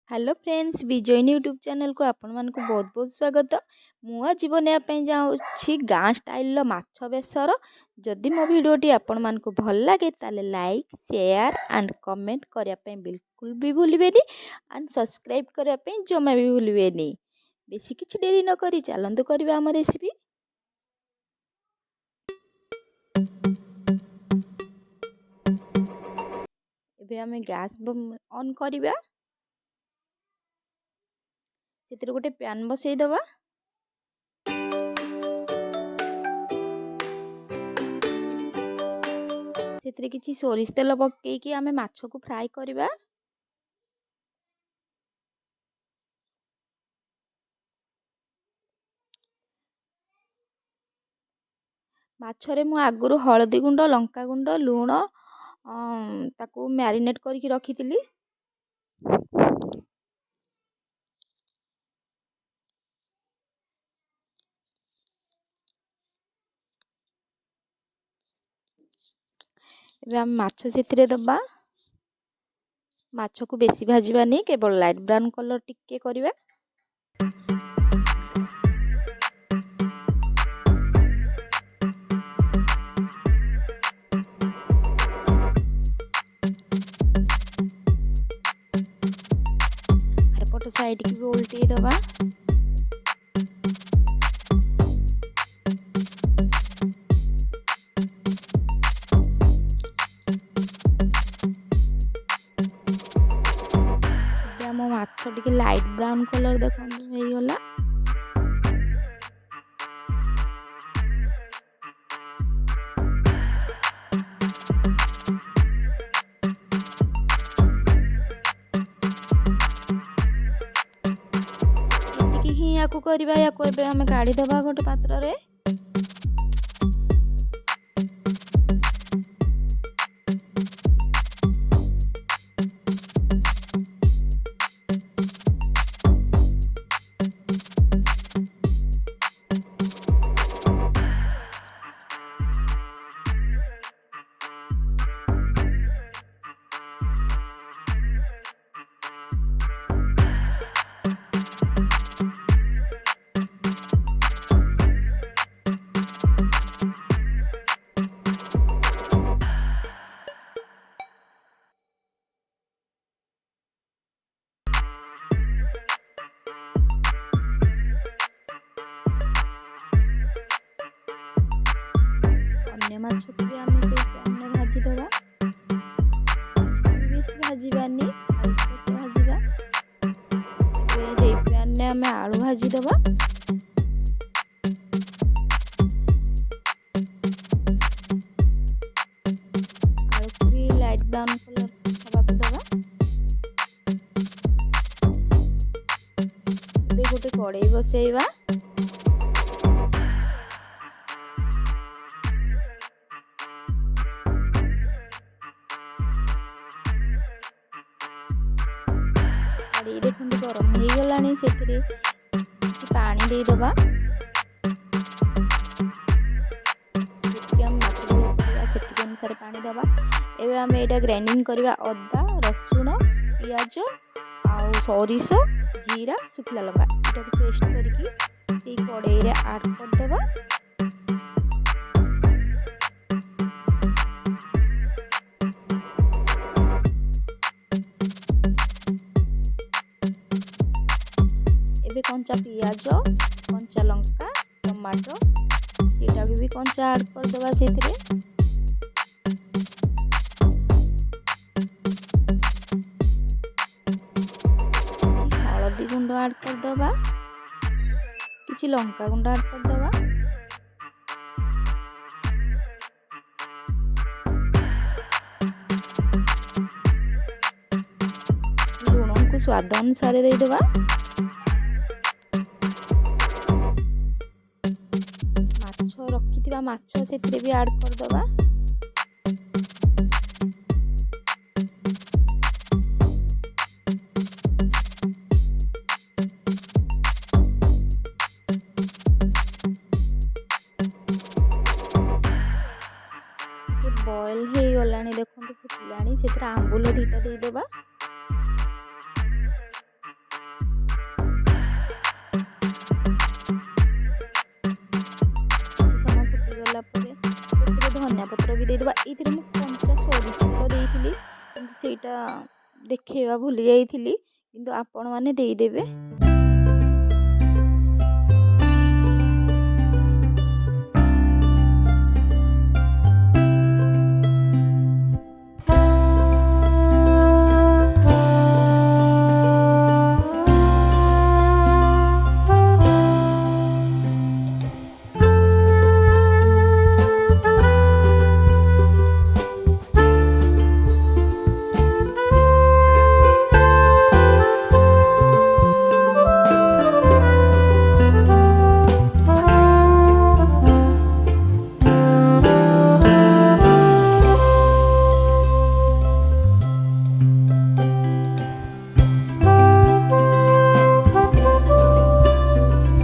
Hello friends विजयनी YouTube channel को आपण मान को बहुत बहुत स्वागत। मु आज बनवाई जाऊँगी गाँ स्टाइल माछ बेसर। जदि मो भिडियोटी आपण मान को भल लगे ताले लाइक शेयर एंड कमेंट करने बिल्कुल भी भूलिबेनी एंड सब्सक्राइब करने जमा भी भूलिबेनी। बेसी किछि डेरी न करी चलंतु करबा हम रेसिपी। एबे हमें गैस ऑन करबा। सेतिर गोटे पैन बसई दबा। सेतिर किछि सोरिष तेल पकेकी आमे माछ को फ्राई करबा। माछरे मु आगुरु हळदी गुंड लंका गुंड लूण ताकू मैरिनेट करके रखी। एबे हम माछ सेथिरे दबा। माछ को बेसी भाजबानी केवल लाइट ब्राउन कलर टिके करबा। हरपट साइड की भी उल्टी दबा। माछ टिके लाइट ब्राउन कलर देखंतु हो गला। एतिकी ही याकू करबा। याकू एबे हमें काढी दबा गोटे पात्र रे। माछ को भी आमे से पैन में भाजी दबा। बेसी भाजीबानी हल्का से भाजीबा। ए पैन में आमे आलू भाजी दबा। आलू को भी लाइट ब्राउन कलर हवा को दबा। बे गोटे कढ़ाई बसैबा। देखो गरम हो गलानी से पानी दे दबा। अनुसार पानी दबा। एबे हम एटा ग्राइंडिंग करबा अदा रसुण पियाज आउ सरिष जीरा सुखला लंका एटा को पेस्ट करके से कढ़ाई रे ऐड कर दबा। एबे कंचा पियाज कंचा लंका टमाटो सीटा भी कंचा ऐड कर दबा। सेथिरे हळदी गुंड ऐड कर दबा। किछि लंका गुंड ऐड कर दबा। लूण को स्वाद अनुसार दे दबा। रखिथिबा माछ सेथिरे भी ऐड कर दबा। बॉयल हो गलानी देखो फुटलानी से आंबुल दीटा दे दबा। ସେଇଟା ଦେଖେଇବା ଭୁଲି ଯାଇଥିଲି, କିନ୍ତୁ ଆପଣମାନେ ଦେଇଦେବେ।